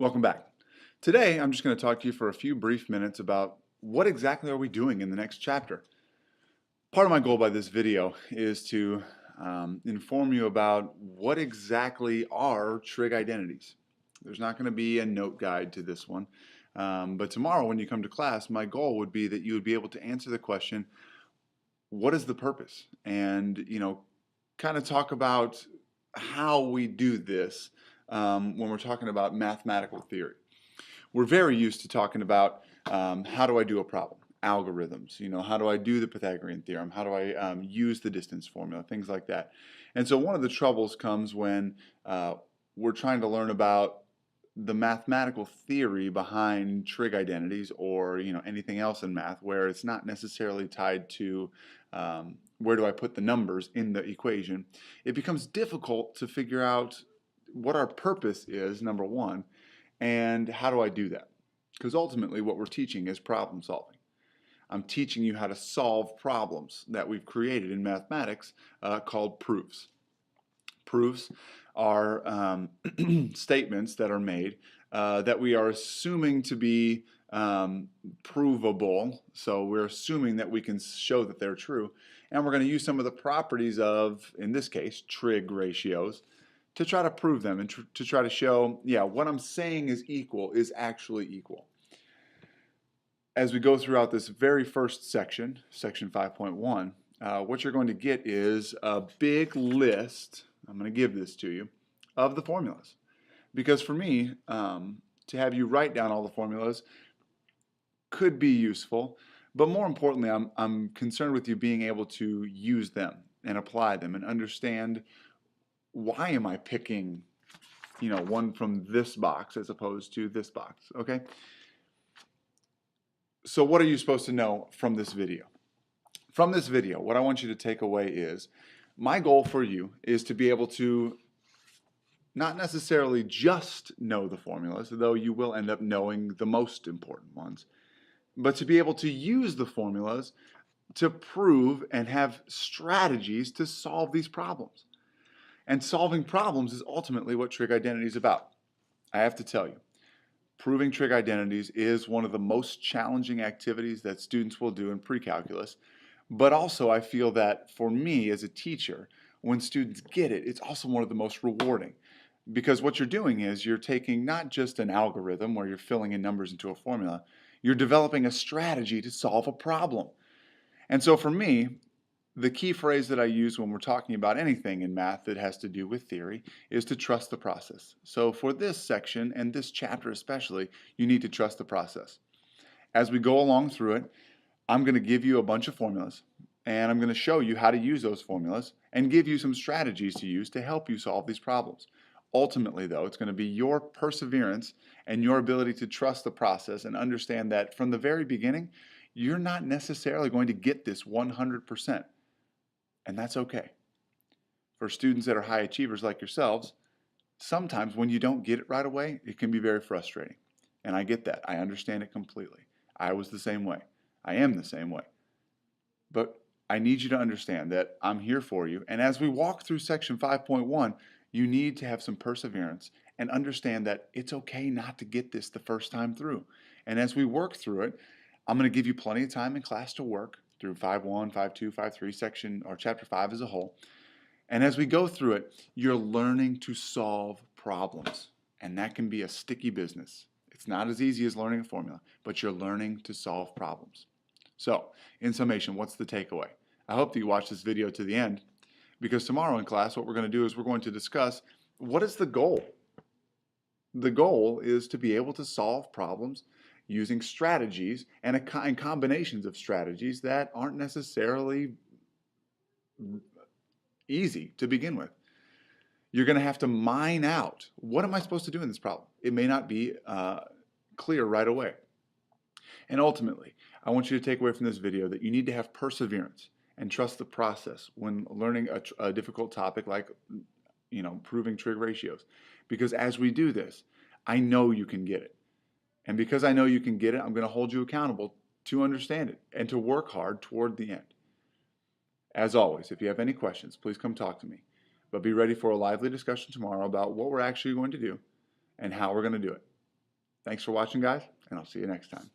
Welcome back. Today, I'm just going to talk to you for a few brief minutes about what exactly are we doing in the next chapter. Part of my goal by this video is to inform you about what exactly are trig identities. There's not going to be a note guide to this one, but tomorrow when you come to class, my goal would be that you would be able to answer the question, what is the purpose? And, kind of talk about how we do this when we're talking about mathematical theory. We're very used to talking about how do I do a problem, algorithms, how do I do the Pythagorean theorem, how do I use the distance formula, things like that. And so one of the troubles comes when we're trying to learn about the mathematical theory behind trig identities or anything else in math where it's not necessarily tied to where do I put the numbers in the equation. It becomes difficult to figure out what our purpose is, number one, and how do I do that? Because ultimately what we're teaching is problem solving. I'm teaching you how to solve problems that we've created in mathematics called proofs. Proofs are statements that are made that we are assuming to be provable. So we're assuming that we can show that they're true. And we're going to use some of the properties of, in this case, trig ratios to try to prove them and to try to show, yeah, what I'm saying is equal is actually equal. As we go throughout this very first section, section 5.1, what you're going to get is a big list, I'm going to give this to you, of the formulas. Because for me, to have you write down all the formulas could be useful, but more importantly, I'm concerned with you being able to use them and apply them and understand why am I picking, one from this box as opposed to this box, okay? So what are you supposed to know from this video? From this video, what I want you to take away is, my goal for you is to be able to not necessarily just know the formulas, though you will end up knowing the most important ones, but to be able to use the formulas to prove and have strategies to solve these problems. And solving problems is ultimately what trig identity is about. I have to tell you, proving trig identities is one of the most challenging activities that students will do in pre-calculus. But also I feel that for me as a teacher, when students get it, it's also one of the most rewarding. Because what you're doing is you're taking not just an algorithm where you're filling in numbers into a formula, you're developing a strategy to solve a problem. And so for me, the key phrase that I use when we're talking about anything in math that has to do with theory is to trust the process. So for this section and this chapter especially, you need to trust the process. As we go along through it, I'm going to give you a bunch of formulas and I'm going to show you how to use those formulas and give you some strategies to use to help you solve these problems. Ultimately, though, it's going to be your perseverance and your ability to trust the process and understand that from the very beginning, you're not necessarily going to get this 100%. And that's okay. For students that are high achievers like yourselves, sometimes when you don't get it right away, it can be very frustrating. And I get that. I understand it completely. I was the same way. I am the same way. But I need you to understand that I'm here for you. And as we walk through section 5.1, you need to have some perseverance and understand that it's okay not to get this the first time through. And as we work through it, I'm going to give you plenty of time in class to work through 5.1, 5.2, 5.3 section or chapter 5 as a whole. And as we go through it, you're learning to solve problems. And that can be a sticky business. It's not as easy as learning a formula, but you're learning to solve problems. So, in summation, what's the takeaway? I hope that you watch this video to the end, because tomorrow in class what we're going to do is we're going to discuss what is the goal. The goal is to be able to solve problems using strategies and combinations of strategies that aren't necessarily easy to begin with. You're going to have to mine out, what am I supposed to do in this problem? It may not be clear right away. And ultimately, I want you to take away from this video that you need to have perseverance and trust the process when learning a difficult topic like, proving trig ratios. Because as we do this, I know you can get it. And because I know you can get it, I'm going to hold you accountable to understand it and to work hard toward the end. As always, if you have any questions, please come talk to me. But be ready for a lively discussion tomorrow about what we're actually going to do and how we're going to do it. Thanks for watching, guys, and I'll see you next time.